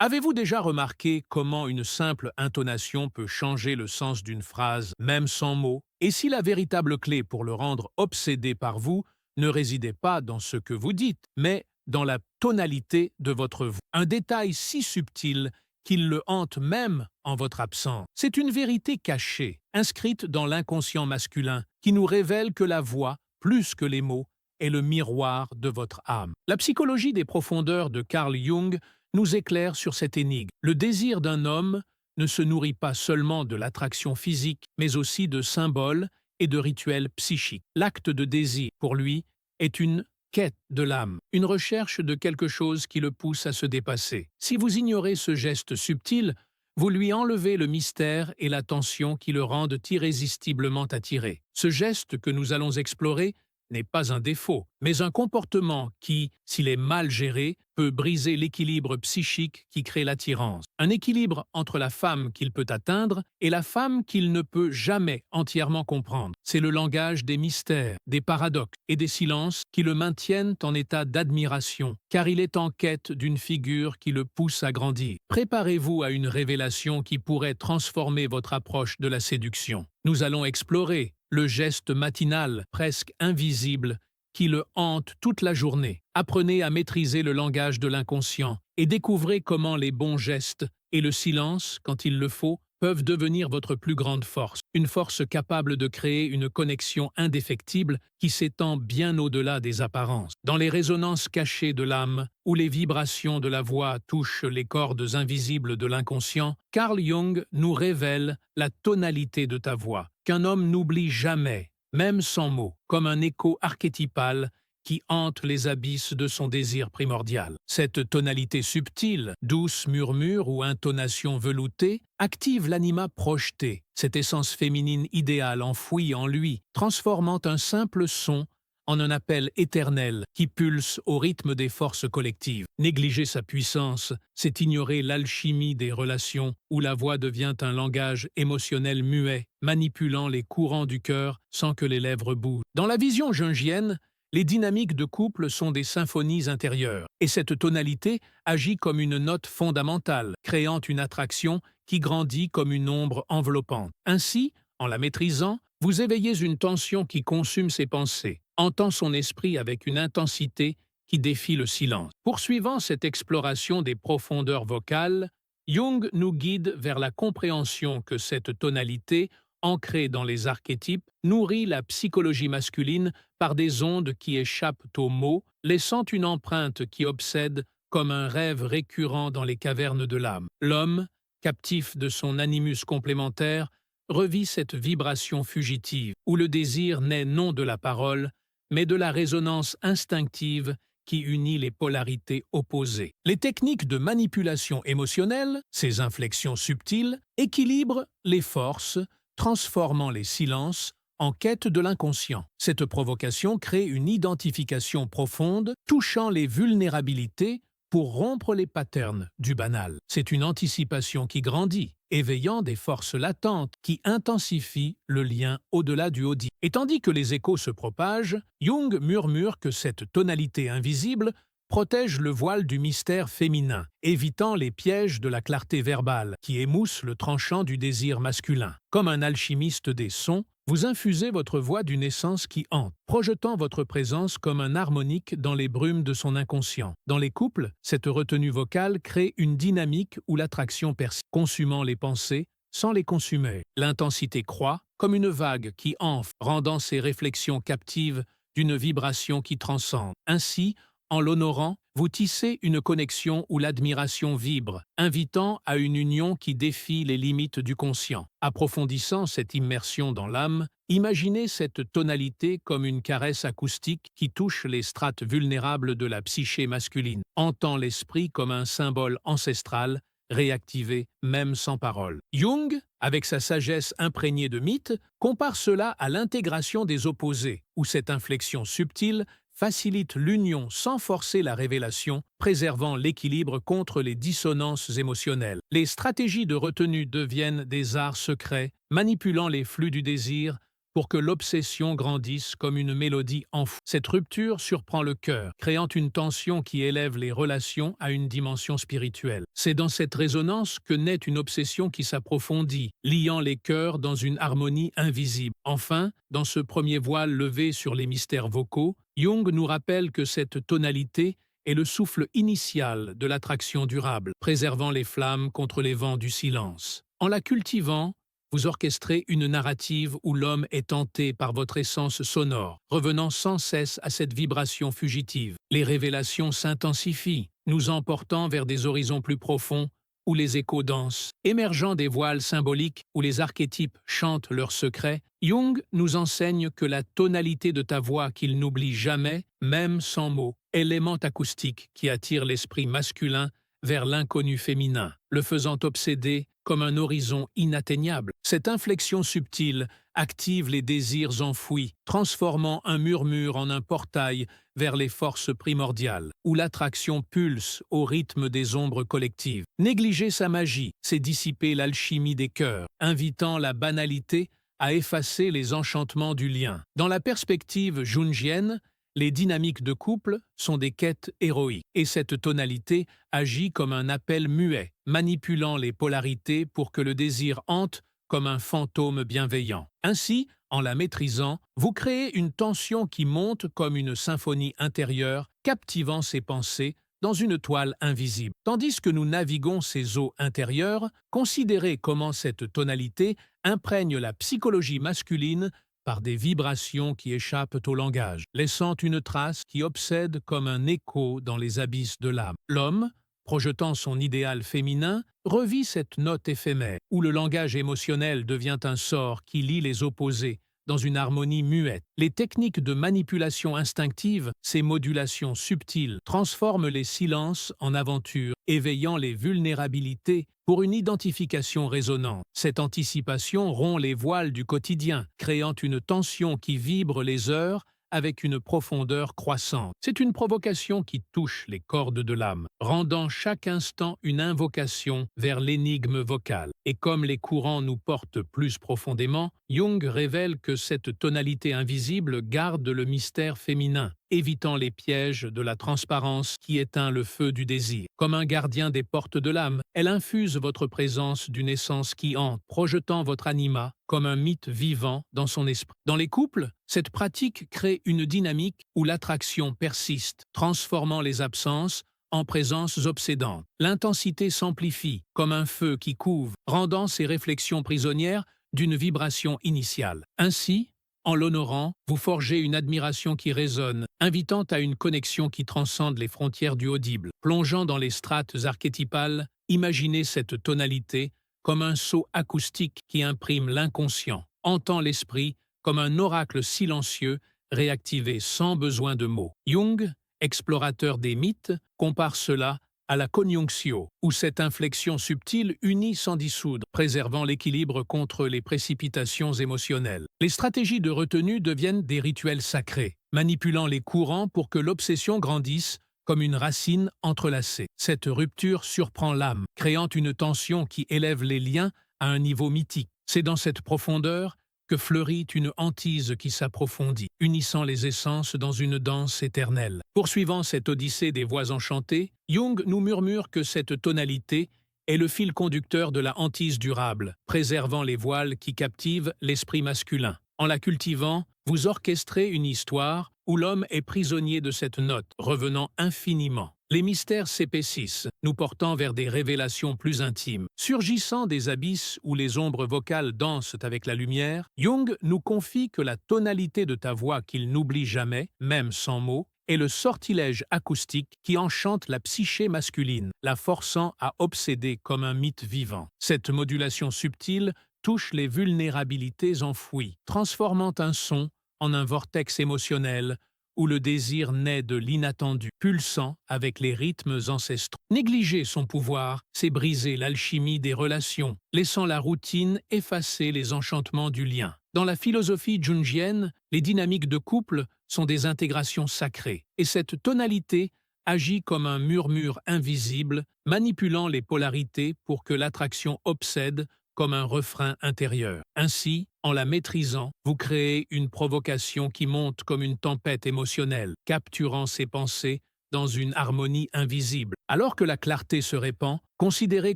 Avez-vous déjà remarqué comment une simple intonation peut changer le sens d'une phrase, même sans mots? Et si la véritable clé pour le rendre obsédé par vous ne résidait pas dans ce que vous dites, mais dans la tonalité de votre voix? Un détail si subtil qu'il le hante même en votre absence. C'est une vérité cachée, inscrite dans l'inconscient masculin, qui nous révèle que la voix, plus que les mots, est le miroir de votre âme. La psychologie des profondeurs de Carl Jung nous éclaire sur cette énigme. Le désir d'un homme ne se nourrit pas seulement de l'attraction physique, mais aussi de symboles et de rituels psychiques. L'acte de désir, pour lui, est une quête de l'âme, une recherche de quelque chose qui le pousse à se dépasser. Si vous ignorez ce geste subtil, vous lui enlevez le mystère et la tension qui le rendent irrésistiblement attiré. Ce geste que nous allons explorer n'est pas un défaut, mais un comportement qui, s'il est mal géré, peut briser l'équilibre psychique qui crée l'attirance. Un équilibre entre la femme qu'il peut atteindre et la femme qu'il ne peut jamais entièrement comprendre. C'est le langage des mystères, des paradoxes et des silences qui le maintiennent en état d'admiration, car il est en quête d'une figure qui le pousse à grandir. Préparez-vous à une révélation qui pourrait transformer votre approche de la séduction. Nous allons explorer le geste matinal, presque invisible, qui le hante toute la journée. Apprenez à maîtriser le langage de l'inconscient et découvrez comment les bons gestes et le silence, quand il le faut, peuvent devenir votre plus grande force. Une force capable de créer une connexion indéfectible qui s'étend bien au-delà des apparences. Dans les résonances cachées de l'âme, où les vibrations de la voix touchent les cordes invisibles de l'inconscient, Carl Jung nous révèle la tonalité de ta voix, qu'un homme n'oublie jamais, même sans mots, comme un écho archétypal qui hante les abysses de son désir primordial. Cette tonalité subtile, douce murmure ou intonation veloutée, active l'anima projeté, cette essence féminine idéale enfouie en lui, transformant un simple son en un appel éternel qui pulse au rythme des forces collectives. Négliger sa puissance, c'est ignorer l'alchimie des relations où la voix devient un langage émotionnel muet, manipulant les courants du cœur sans que les lèvres bougent. Dans la vision jungienne, les dynamiques de couple sont des symphonies intérieures, et cette tonalité agit comme une note fondamentale, créant une attraction qui grandit comme une ombre enveloppante. Ainsi, en la maîtrisant, vous éveillez une tension qui consume ses pensées, entend son esprit avec une intensité qui défie le silence. Poursuivant cette exploration des profondeurs vocales, Jung nous guide vers la compréhension que cette tonalité, ancrée dans les archétypes, nourrit la psychologie masculine par des ondes qui échappent aux mots, laissant une empreinte qui obsède comme un rêve récurrent dans les cavernes de l'âme. L'homme, captif de son animus complémentaire, revit cette vibration fugitive, où le désir naît non de la parole, mais de la résonance instinctive qui unit les polarités opposées. Les techniques de manipulation émotionnelle, ces inflexions subtiles, équilibrent les forces, transformant les silences en quête de l'inconscient. Cette provocation crée une identification profonde, touchant les vulnérabilités pour rompre les patterns du banal. C'est une anticipation qui grandit, éveillant des forces latentes qui intensifient le lien au-delà du haut-dit. Et tandis que les échos se propagent, Jung murmure que cette tonalité invisible protège le voile du mystère féminin, évitant les pièges de la clarté verbale qui émoussent le tranchant du désir masculin. Comme un alchimiste des sons, vous infusez votre voix d'une essence qui hante, projetant votre présence comme un harmonique dans les brumes de son inconscient. Dans les couples, cette retenue vocale crée une dynamique où l'attraction persiste, consumant les pensées sans les consumer. L'intensité croît comme une vague qui enfle, rendant ses réflexions captives d'une vibration qui transcende. Ainsi, en l'honorant, vous tissez une connexion où l'admiration vibre, invitant à une union qui défie les limites du conscient. Approfondissant cette immersion dans l'âme, imaginez cette tonalité comme une caresse acoustique qui touche les strates vulnérables de la psyché masculine, hantant l'esprit comme un symbole ancestral, réactivé même sans parole. Jung, avec sa sagesse imprégnée de mythes, compare cela à l'intégration des opposés, où cette inflexion subtile facilite l'union sans forcer la révélation, préservant l'équilibre contre les dissonances émotionnelles. Les stratégies de retenue deviennent des arts secrets, manipulant les flux du désir pour que l'obsession grandisse comme une mélodie enfouie. Cette rupture surprend le cœur, créant une tension qui élève les relations à une dimension spirituelle. C'est dans cette résonance que naît une obsession qui s'approfondit, liant les cœurs dans une harmonie invisible. Enfin, dans ce premier voile levé sur les mystères vocaux, Jung nous rappelle que cette tonalité est le souffle initial de l'attraction durable, préservant les flammes contre les vents du silence. En la cultivant, vous orchestrez une narrative où l'homme est tenté par votre essence sonore, revenant sans cesse à cette vibration fugitive. Les révélations s'intensifient, nous emportant vers des horizons plus profonds où les échos dansent. Émergeant des voiles symboliques où les archétypes chantent leurs secrets, Jung nous enseigne que la tonalité de ta voix qu'il n'oublie jamais, même sans mots, élément acoustique qui attire l'esprit masculin vers l'inconnu féminin, le faisant obséder comme un horizon inatteignable. Cette inflexion subtile active les désirs enfouis, transformant un murmure en un portail vers les forces primordiales, où l'attraction pulse au rythme des ombres collectives. Négliger sa magie, c'est dissiper l'alchimie des cœurs, invitant la banalité à effacer les enchantements du lien. Dans la perspective jungienne, les dynamiques de couple sont des quêtes héroïques, et cette tonalité agit comme un appel muet, manipulant les polarités pour que le désir hante comme un fantôme bienveillant. Ainsi, en la maîtrisant, vous créez une tension qui monte comme une symphonie intérieure, captivant ses pensées dans une toile invisible. Tandis que nous naviguons ces eaux intérieures, considérez comment cette tonalité imprègne la psychologie masculine par des vibrations qui échappent au langage, laissant une trace qui obsède comme un écho dans les abysses de l'âme. L'homme, projetant son idéal féminin, revit cette note éphémère, où le langage émotionnel devient un sort qui lie les opposés dans une harmonie muette. Les techniques de manipulation instinctive, ces modulations subtiles, transforment les silences en aventures, éveillant les vulnérabilités pour une identification résonnante. Cette anticipation rompt les voiles du quotidien, créant une tension qui vibre les heures avec une profondeur croissante. C'est une provocation qui touche les cordes de l'âme, rendant chaque instant une invocation vers l'énigme vocale. Et comme les courants nous portent plus profondément, Jung révèle que cette tonalité invisible garde le mystère féminin, évitant les pièges de la transparence qui éteint le feu du désir. Comme un gardien des portes de l'âme, elle infuse votre présence d'une essence qui hante, projetant votre anima comme un mythe vivant dans son esprit. Dans les couples, cette pratique crée une dynamique où l'attraction persiste, transformant les absences en présences obsédantes. L'intensité s'amplifie, comme un feu qui couve, rendant ces réflexions prisonnières d'une vibration initiale. Ainsi, en l'honorant, vous forgez une admiration qui résonne, invitant à une connexion qui transcende les frontières du audible. Plongeant dans les strates archétypales, imaginez cette tonalité comme un sceau acoustique qui imprime l'inconscient, hantant l'esprit comme un oracle silencieux réactivé sans besoin de mots. Jung, explorateur des mythes, compare cela à la conjunctio, où cette inflexion subtile unit sans dissoudre, préservant l'équilibre contre les précipitations émotionnelles. Les stratégies de retenue deviennent des rituels sacrés, manipulant les courants pour que l'obsession grandisse comme une racine entrelacée. Cette rupture surprend l'âme, créant une tension qui élève les liens à un niveau mythique. C'est dans cette profondeur que fleurit une hantise qui s'approfondit, unissant les essences dans une danse éternelle. Poursuivant cette odyssée des voix enchantées, Jung nous murmure que cette tonalité est le fil conducteur de la hantise durable, préservant les voiles qui captivent l'esprit masculin. En la cultivant, vous orchestrez une histoire où l'homme est prisonnier de cette note, revenant infiniment. Les mystères s'épaississent, nous portant vers des révélations plus intimes. Surgissant des abysses où les ombres vocales dansent avec la lumière, Jung nous confie que la tonalité de ta voix qu'il n'oublie jamais, même sans mots, est le sortilège acoustique qui enchante la psyché masculine, la forçant à obséder comme un mythe vivant. Cette modulation subtile touche les vulnérabilités enfouies, transformant un son en un vortex émotionnel où le désir naît de l'inattendu, pulsant avec les rythmes ancestraux. Négliger son pouvoir, c'est briser l'alchimie des relations, laissant la routine effacer les enchantements du lien. Dans la philosophie jungienne, les dynamiques de couple sont des intégrations sacrées, et cette tonalité agit comme un murmure invisible, manipulant les polarités pour que l'attraction obsède comme un refrain intérieur. Ainsi, en la maîtrisant, vous créez une provocation qui monte comme une tempête émotionnelle, capturant ses pensées dans une harmonie invisible. Alors que la clarté se répand, considérez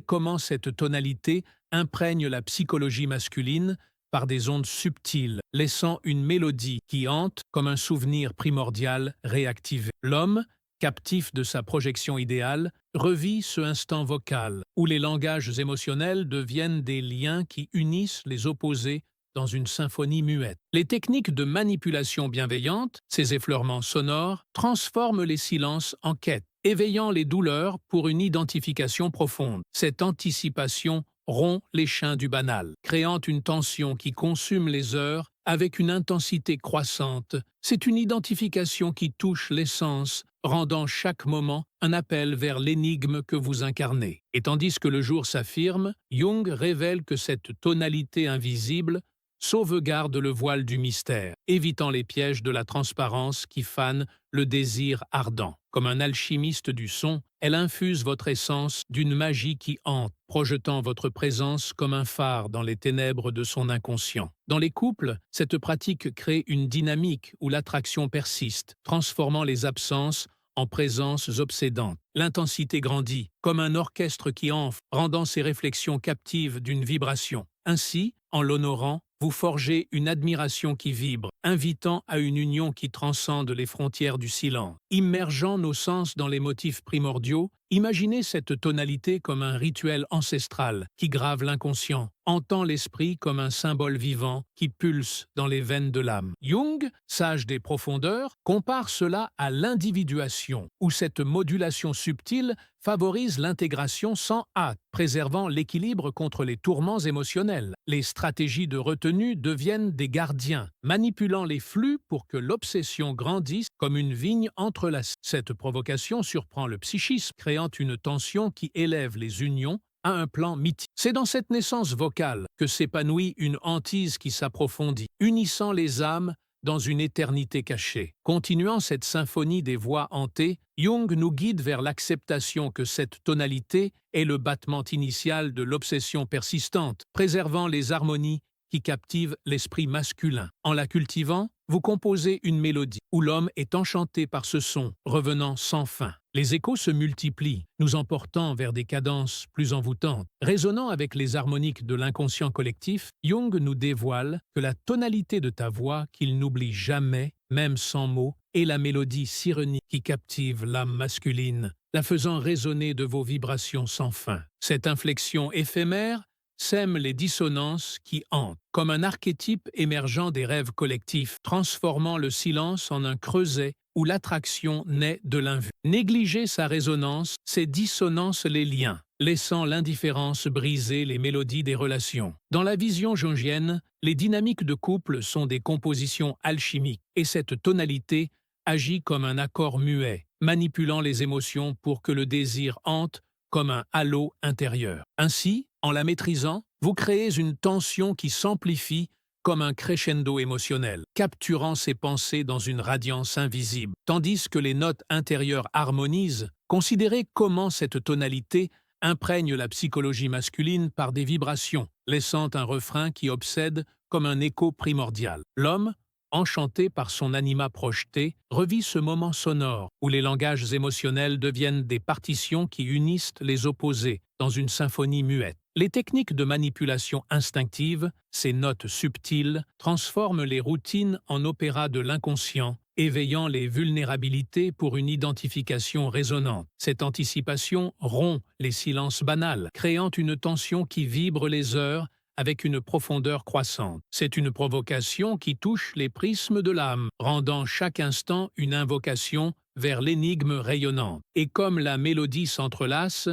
comment cette tonalité imprègne la psychologie masculine par des ondes subtiles, laissant une mélodie qui hante comme un souvenir primordial réactivé. L'homme, captif de sa projection idéale, revit ce instant vocal, où les langages émotionnels deviennent des liens qui unissent les opposés dans une symphonie muette. Les techniques de manipulation bienveillante, ces effleurements sonores, transforment les silences en quête, éveillant les douleurs pour une identification profonde. Cette anticipation rompt les chaînes du banal, créant une tension qui consume les heures avec une intensité croissante. C'est une identification qui touche l'essence, rendant chaque moment un appel vers l'énigme que vous incarnez. Et tandis que le jour s'affirme, Jung révèle que cette tonalité invisible sauvegarde le voile du mystère, évitant les pièges de la transparence qui fanent le désir ardent. Comme un alchimiste du son, elle infuse votre essence d'une magie qui hante, projetant votre présence comme un phare dans les ténèbres de son inconscient. Dans les couples, cette pratique crée une dynamique où l'attraction persiste, transformant les absences en présences obsédantes. L'intensité grandit, comme un orchestre qui enfle, rendant ses réflexions captives d'une vibration. Ainsi, en l'honorant, vous forgez une admiration qui vibre, invitant à une union qui transcende les frontières du silence. Immergeant nos sens dans les motifs primordiaux, imaginez cette tonalité comme un rituel ancestral qui grave l'inconscient, hantant l'esprit comme un symbole vivant qui pulse dans les veines de l'âme. Jung, sage des profondeurs, compare cela à l'individuation, où cette modulation subtile favorise l'intégration sans hâte, préservant l'équilibre contre les tourments émotionnels. Les stratégies de retenue deviennent des gardiens, manipulant les flux pour que l'obsession grandisse comme une vigne entrelacée. Cette provocation surprend le psychisme, créant une tension qui élève les unions à un plan mythique. C'est dans cette naissance vocale que s'épanouit une hantise qui s'approfondit, unissant les âmes dans une éternité cachée. Continuant cette symphonie des voix hantées, Jung nous guide vers l'acceptation que cette tonalité est le battement initial de l'obsession persistante, préservant les harmonies qui captivent l'esprit masculin. En la cultivant, vous composez une mélodie où l'homme est enchanté par ce son, revenant sans fin. Les échos se multiplient, nous emportant vers des cadences plus envoûtantes. Résonnant avec les harmoniques de l'inconscient collectif, Jung nous dévoile que la tonalité de ta voix qu'il n'oublie jamais, même sans mots, est la mélodie sirenique qui captive l'âme masculine, la faisant résonner de vos vibrations sans fin. Cette inflexion éphémère sème les dissonances qui hantent, comme un archétype émergeant des rêves collectifs, transformant le silence en un creuset où l'attraction naît de l'invu. Négliger sa résonance, c'est dissonance les liens, laissant l'indifférence briser les mélodies des relations. Dans la vision jungienne, les dynamiques de couple sont des compositions alchimiques, et cette tonalité agit comme un accord muet, manipulant les émotions pour que le désir hante comme un halo intérieur. Ainsi, en la maîtrisant, vous créez une tension qui s'amplifie comme un crescendo émotionnel, capturant ses pensées dans une radiance invisible. Tandis que les notes intérieures harmonisent, considérez comment cette tonalité imprègne la psychologie masculine par des vibrations, laissant un refrain qui obsède comme un écho primordial. L'homme, enchanté par son anima projeté, revit ce moment sonore où les langages émotionnels deviennent des partitions qui unissent les opposés dans une symphonie muette. Les techniques de manipulation instinctive, ces notes subtiles, transforment les routines en opéra de l'inconscient, éveillant les vulnérabilités pour une identification résonante. Cette anticipation rompt les silences banals, créant une tension qui vibre les heures avec une profondeur croissante. C'est une provocation qui touche les prismes de l'âme, rendant chaque instant une invocation vers l'énigme rayonnante. Et comme la mélodie s'entrelace,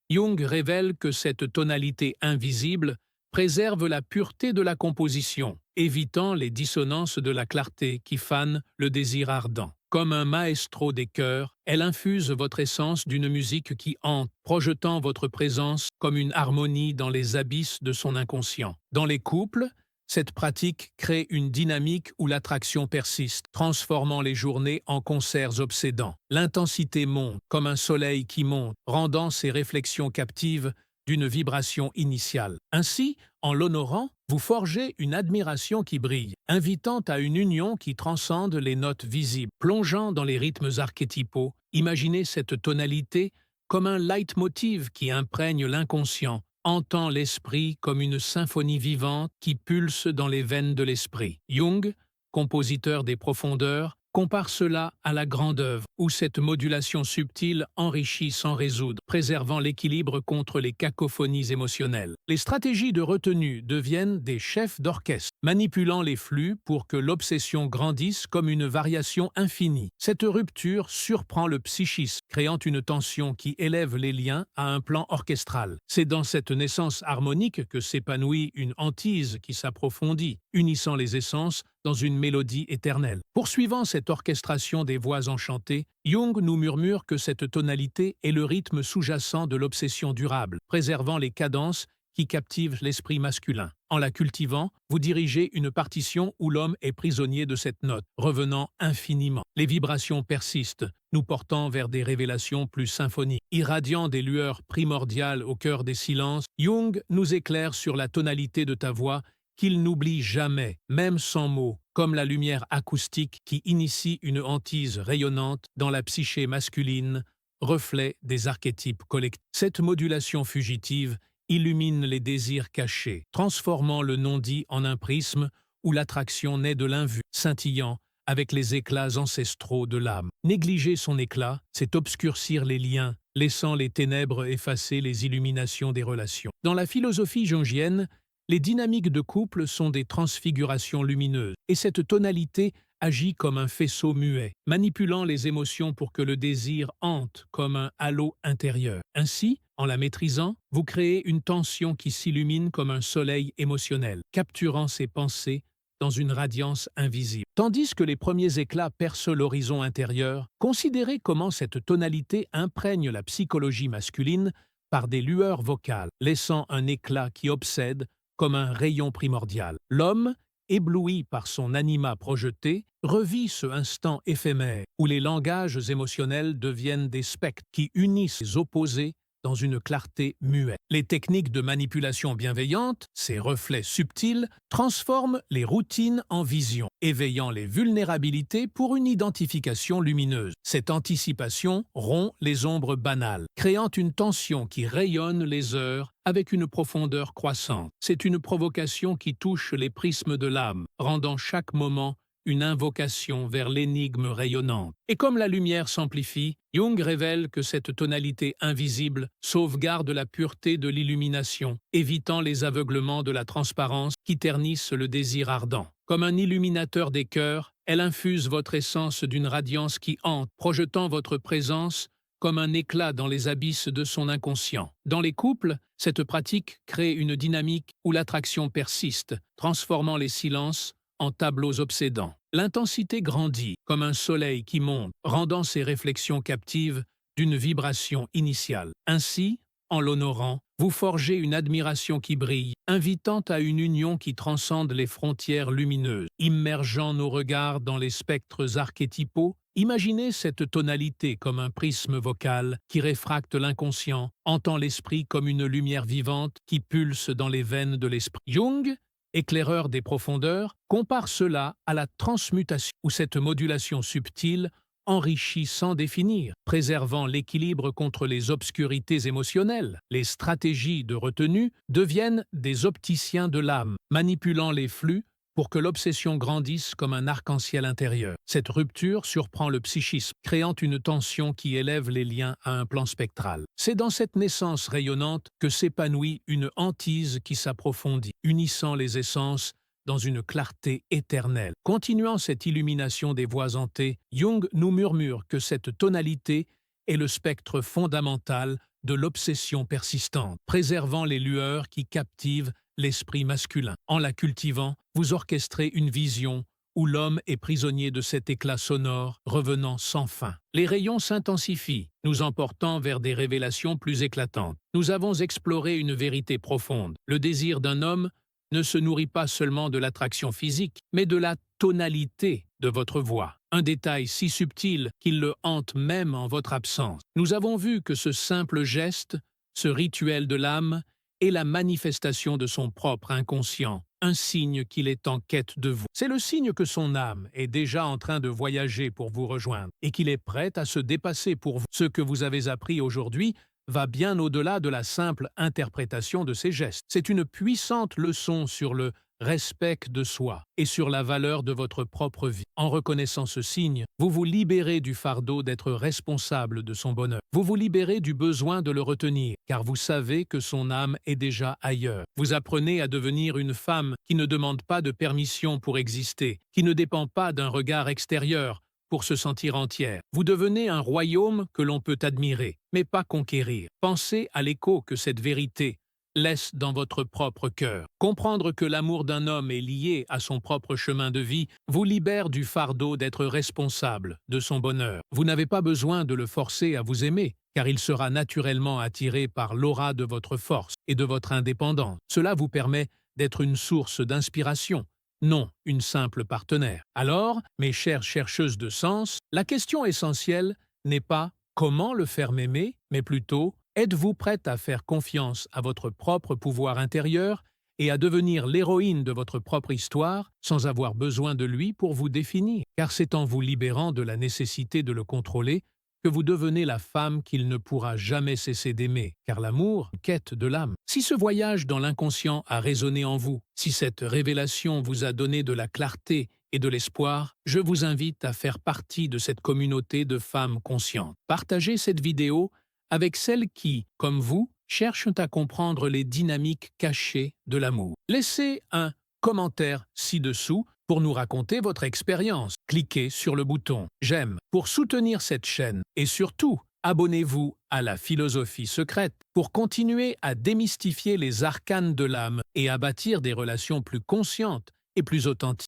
Jung révèle que cette tonalité invisible préserve la pureté de la composition, évitant les dissonances de la clarté qui fanent le désir ardent. Comme un maestro des cœurs, elle infuse votre essence d'une musique qui hante, projetant votre présence comme une harmonie dans les abysses de son inconscient. Dans les couples, cette pratique crée une dynamique où l'attraction persiste, transformant les journées en concerts obsédants. L'intensité monte, comme un soleil qui monte, rendant ses réflexions captives d'une vibration initiale. Ainsi, en l'honorant, vous forgez une admiration qui brille, invitant à une union qui transcende les notes visibles. Plongeant dans les rythmes archétypaux, imaginez cette tonalité comme un leitmotiv qui imprègne l'inconscient, entend l'esprit comme une symphonie vivante qui pulse dans les veines de l'esprit. Jung, compositeur des profondeurs, compare cela à la grande œuvre, où cette modulation subtile enrichit sans résoudre, préservant l'équilibre contre les cacophonies émotionnelles. Les stratégies de retenue deviennent des chefs d'orchestre, manipulant les flux pour que l'obsession grandisse comme une variation infinie. Cette rupture surprend le psychisme, créant une tension qui élève les liens à un plan orchestral. C'est dans cette naissance harmonique que s'épanouit une hantise qui s'approfondit, unissant les essences dans une mélodie éternelle. Poursuivant cette orchestration des voix enchantées, Jung nous murmure que cette tonalité est le rythme sous-jacent de l'obsession durable, préservant les cadences qui captivent l'esprit masculin. En la cultivant, vous dirigez une partition où l'homme est prisonnier de cette note, revenant infiniment. Les vibrations persistent, nous portant vers des révélations plus symphoniques. Irradiant des lueurs primordiales au cœur des silences, Jung nous éclaire sur la tonalité de ta voix qu'il n'oublie jamais, même sans mots, comme la lumière acoustique qui initie une hantise rayonnante dans la psyché masculine, reflet des archétypes collectifs. Cette modulation fugitive illumine les désirs cachés, transformant le non-dit en un prisme où l'attraction naît de l'invu, scintillant avec les éclats ancestraux de l'âme. Négliger son éclat, c'est obscurcir les liens, laissant les ténèbres effacer les illuminations des relations. Dans la philosophie jungienne, les dynamiques de couple sont des transfigurations lumineuses, et cette tonalité agit comme un faisceau muet, manipulant les émotions pour que le désir hante comme un halo intérieur. Ainsi, en la maîtrisant, vous créez une tension qui s'illumine comme un soleil émotionnel, capturant ses pensées dans une radiance invisible. Tandis que les premiers éclats percent l'horizon intérieur, considérez comment cette tonalité imprègne la psychologie masculine par des lueurs vocales, laissant un éclat qui obsède comme un rayon primordial. L'homme, ébloui par son anima projeté, revit ce instant éphémère où les langages émotionnels deviennent des spectres qui unissent les opposés dans une clarté muette. Les techniques de manipulation bienveillante, ces reflets subtils, transforment les routines en visions, éveillant les vulnérabilités pour une identification lumineuse. Cette anticipation rompt les ombres banales, créant une tension qui rayonne les heures avec une profondeur croissante. C'est une provocation qui touche les prismes de l'âme, rendant chaque moment une invocation vers l'énigme rayonnante. Et comme la lumière s'amplifie, Jung révèle que cette tonalité invisible sauvegarde la pureté de l'illumination, évitant les aveuglements de la transparence qui ternissent le désir ardent. Comme un illuminateur des cœurs, elle infuse votre essence d'une radiance qui hante, projetant votre présence comme un éclat dans les abysses de son inconscient. Dans les couples, cette pratique crée une dynamique où l'attraction persiste, transformant les silences en tableaux obsédants. L'intensité grandit comme un soleil qui monte, rendant ses réflexions captives d'une vibration initiale. Ainsi, en l'honorant, vous forgez une admiration qui brille, invitant à une union qui transcende les frontières lumineuses. Immergeant nos regards dans les spectres archétypaux, imaginez cette tonalité comme un prisme vocal qui réfracte l'inconscient, entend l'esprit comme une lumière vivante qui pulse dans les veines de l'esprit. Jung, éclaireur des profondeurs, compare cela à la transmutation, où cette modulation subtile enrichit sans définir, préservant l'équilibre contre les obscurités émotionnelles. Les stratégies de retenue deviennent des opticiens de l'âme, manipulant les flux pour que l'obsession grandisse comme un arc-en-ciel intérieur. Cette rupture surprend le psychisme, créant une tension qui élève les liens à un plan spectral. C'est dans cette naissance rayonnante que s'épanouit une hantise qui s'approfondit, unissant les essences dans une clarté éternelle. Continuant cette illumination des voix hantées, Jung nous murmure que cette tonalité est le spectre fondamental de l'obsession persistante, préservant les lueurs qui captivent l'esprit masculin. En la cultivant, vous orchestrez une vision où l'homme est prisonnier de cet éclat sonore revenant sans fin. Les rayons s'intensifient, nous emportant vers des révélations plus éclatantes. Nous avons exploré une vérité profonde. Le désir d'un homme ne se nourrit pas seulement de l'attraction physique, mais de la tonalité de votre voix. Un détail si subtil qu'il le hante même en votre absence. Nous avons vu que ce simple geste, Ce rituel de l'âme est la manifestation de son propre inconscient, un signe qu'il est en quête de vous. C'est le signe que son âme est déjà en train de voyager pour vous rejoindre et qu'il est prêt à se dépasser pour vous. Ce que vous avez appris aujourd'hui va bien au-delà de la simple interprétation de ses gestes. C'est une puissante leçon sur le respect de soi et sur la valeur de votre propre vie. En reconnaissant ce signe, vous vous libérez du fardeau d'être responsable de son bonheur. Vous vous libérez du besoin de le retenir, car vous savez que son âme est déjà ailleurs. Vous apprenez à devenir une femme qui ne demande pas de permission pour exister, qui ne dépend pas d'un regard extérieur pour se sentir entière. Vous devenez un royaume que l'on peut admirer, mais pas conquérir. Pensez à l'écho que cette vérité laisse dans votre propre cœur. Comprendre que l'amour d'un homme est lié à son propre chemin de vie vous libère du fardeau d'être responsable de son bonheur. Vous n'avez pas besoin de le forcer à vous aimer, car il sera naturellement attiré par l'aura de votre force et de votre indépendance. Cela vous permet d'être une source d'inspiration, non une simple partenaire. Alors, mes chères chercheuses de sens, la question essentielle n'est pas comment le faire m'aimer, mais plutôt êtes-vous prête à faire confiance à votre propre pouvoir intérieur et à devenir l'héroïne de votre propre histoire sans avoir besoin de lui pour vous définir? Car c'est en vous libérant de la nécessité de le contrôler que vous devenez la femme qu'il ne pourra jamais cesser d'aimer, car l'amour, quête de l'âme. Si ce voyage dans l'inconscient a résonné en vous, si cette révélation vous a donné de la clarté et de l'espoir, je vous invite à faire partie de cette communauté de femmes conscientes. Partagez cette vidéo avec celles qui, comme vous, cherchent à comprendre les dynamiques cachées de l'amour. Laissez un commentaire ci-dessous pour nous raconter votre expérience. Cliquez sur le bouton « J'aime » pour soutenir cette chaîne et surtout, abonnez-vous à la philosophie secrète pour continuer à démystifier les arcanes de l'âme et à bâtir des relations plus conscientes et plus authentiques.